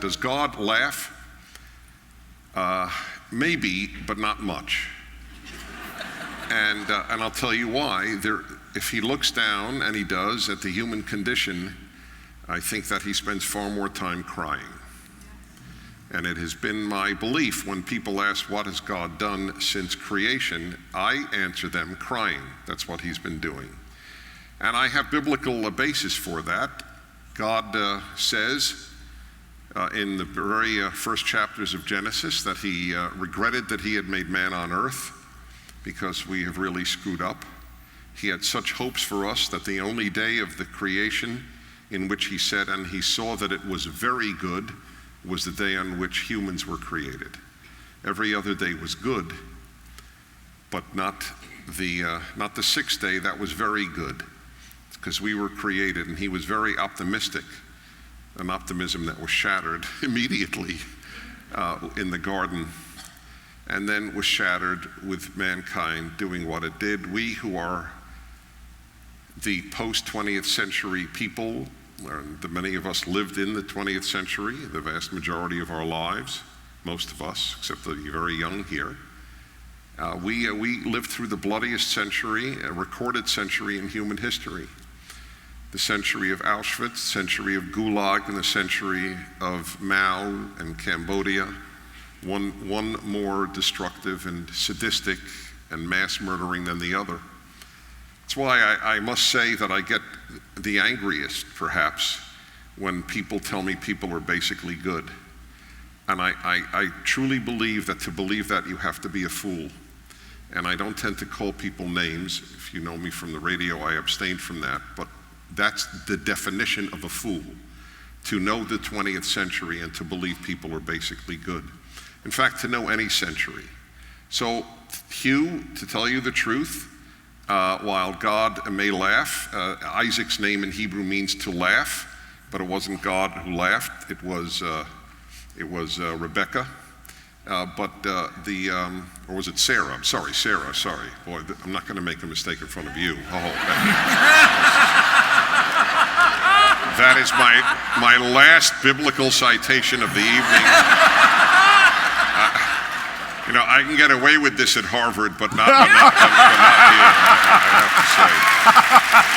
Does God laugh? Maybe, but not much. And I'll tell you why. If he looks down, and he does, at the human condition, I think that he spends far more time crying. And it has been my belief when people ask, what has God done since creation? I answer them crying. That's what he's been doing. And I have biblical basis for that. God says in the very first chapters of Genesis that he regretted that he had made man on earth because we have really screwed up. He had such hopes for us that the only day of the creation in which he said, and he saw that it was very good, was the day on which humans were created. Every other day was good, but not the sixth day. That was very good, because we were created, and he was very optimistic, an optimism that was shattered immediately in the garden, and then was shattered with mankind doing what it did. We who are the post-20th century people, the many of us lived in the 20th century, the vast majority of our lives, most of us, except the very young here. We lived through the bloodiest century, a recorded century in human history. The century of Auschwitz, century of Gulag, and the century of Mao and Cambodia, one more destructive and sadistic and mass murdering than the other. That's why I must say that I get the angriest, perhaps, when people tell me people are basically good. And I truly believe that to believe that you have to be a fool. And I don't tend to call people names. If you know me from the radio, I abstain from that. But that's the definition of a fool, to know the 20th century and to believe people are basically good. In fact, to know any century. So, Hugh, to tell you the truth, while God may laugh, Isaac's name in Hebrew means to laugh, but it wasn't God who laughed. It was Rebecca, or was it Sarah? I'm sorry, Sarah. Sorry, boy, I'm not going to make a mistake in front of you. That is my last biblical citation of the evening. I can get away with this at Harvard, but not here, I have to say.